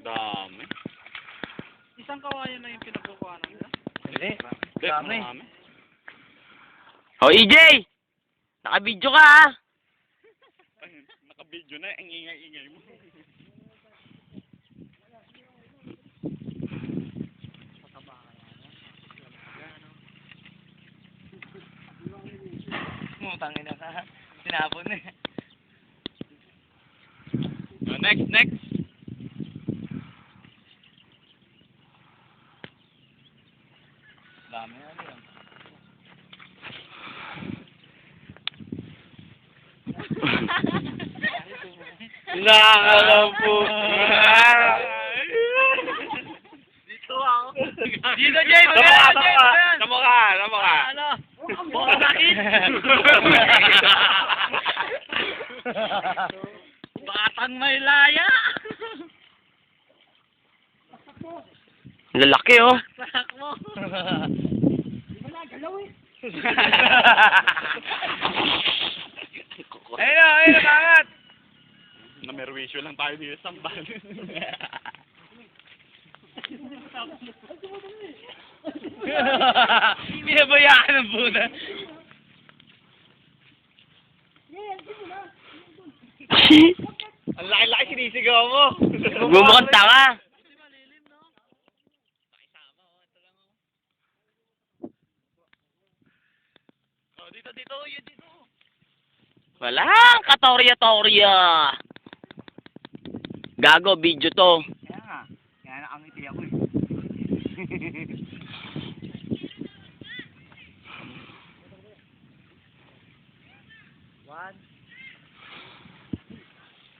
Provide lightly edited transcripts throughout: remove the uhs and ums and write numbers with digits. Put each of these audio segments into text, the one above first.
Dami. Isang kawayan na yung pinagkukuhanan nila. Hindi. Dami. Oh, EJ! Naka-video ka ha? Ay, naka-video na, ang ingay-ingay mo. Mutangin na ka. Sinabon na eh. Next. Dami na yun. Nakakampo. Dito ako. Dito, Jay! Tamo ka. Ano? Baka sakit. Batang may laya. Lalaki oh. Sak mo. Ayun na, kangat! Namerwisyo lang tayo dito sa sambal. Binabayaan ng puta. Ang laki-laki sinisigaw mo. Gumukhang tanga. Oh, dito, yun dito. Walang katorya-torya. Gago, video to. Kaya nga. Kaya nakangiti ako eh.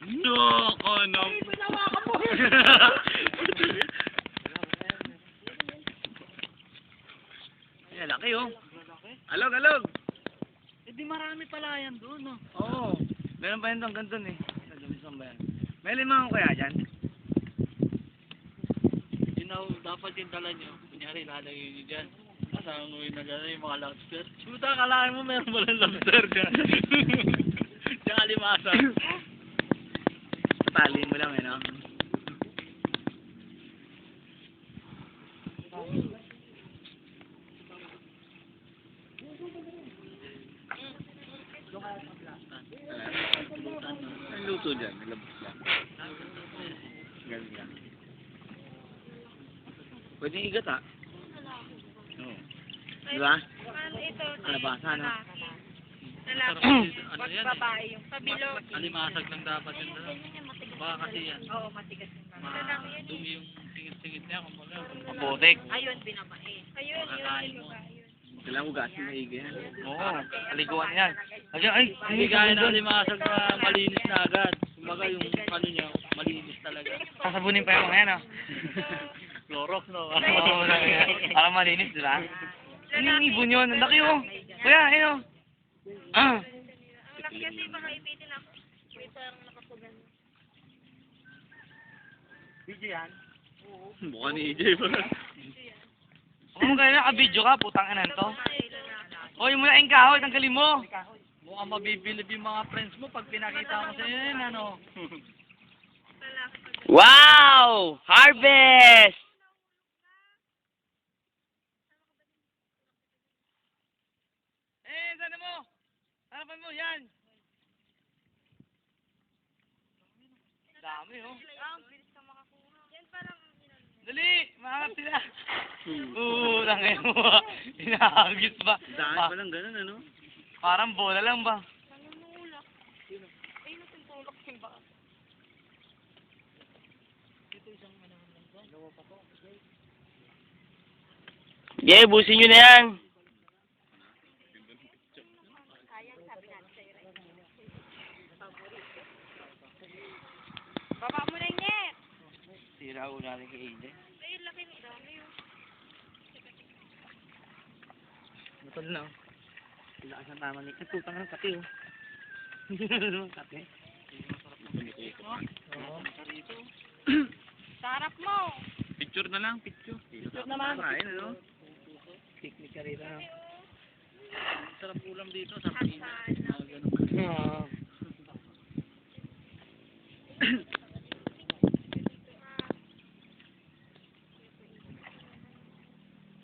No, no. Ayan, laki oh. Alog! Eh di marami pala yan doon, no? Oo. Meron pa yun doon, ganito eh. Nagamisan ba yan? May lima ko kaya dyan? Dapat yung dala nyo. Kunyari, lalagay nyo dyan. Kasama mo yung nagana yung mga lobster. Shoota, kalahin mo meron pala lobster dyan. Tsaka limasan. Tali mo lang eh, no? Ang luto dyan, nilabas lang. Galing lang. Pwede igat ha? Oo. Diba? Ito, Kalabasa, no? lalaki. Ano Wag yan babae yung pabilo. Alimasag lang dapat yun doon. Baka kasi yan. Oo, matigas yung babae. Dumi yung singit-singit niya. Kung wala. Mabutik. Ayun, binabae. Ayun, Makakain yung mo. babae. Yun. Kailangan ugasin na iga yan. Oo. Aliguan yan. Ay, Hindi kaya na alimasag na malinis na agad. Kumbaga yung ano niya, malinis talaga. Sasabunin pa yung mga yan, ah. Clorox, no? Oo, parang malinis, diba? Ano yung ibon yun? Ang laki, oh. Kuya, ayun, oh. Ah. Ang laki kasi baka ipitin ako. May parang nakapugan. Mukha ni EJ pa. Kung gano'n, naka-video ka, putang ina to. Hoy, muna yung kahoy, tanggalin mo. Mukhang mabibilib yung mga friends mo pag pinakita mo sa yun, ano? Wow! Harvest! Sana mo! Harapan mo, yan! Dami, oh. Bilis ka makakuha. Yan parang Dali! Mahanap sila! Langay mo. Hinahagis ba? Daan pa lang ganun, ano? Parang bola lang ba? nanunulak. Ayun ang tulak yung baka. Yeah, busin nyo na yan. Sayang, sabi natin sa'yo rin. Baba mo na yung net. Sira ko natin kay AJ. Ayun, laki ng dami yun. Matol na, oh. Lakas ng tama ni... Ay, putang ng kati, oh. Kati. Oo. Sarap mo. Picture na lang, picture. Picture naman. Kain, ano? Picnic ka rin, ano? Sarap ulam dito sa Pilipinas. Asan? Ganun. Oo.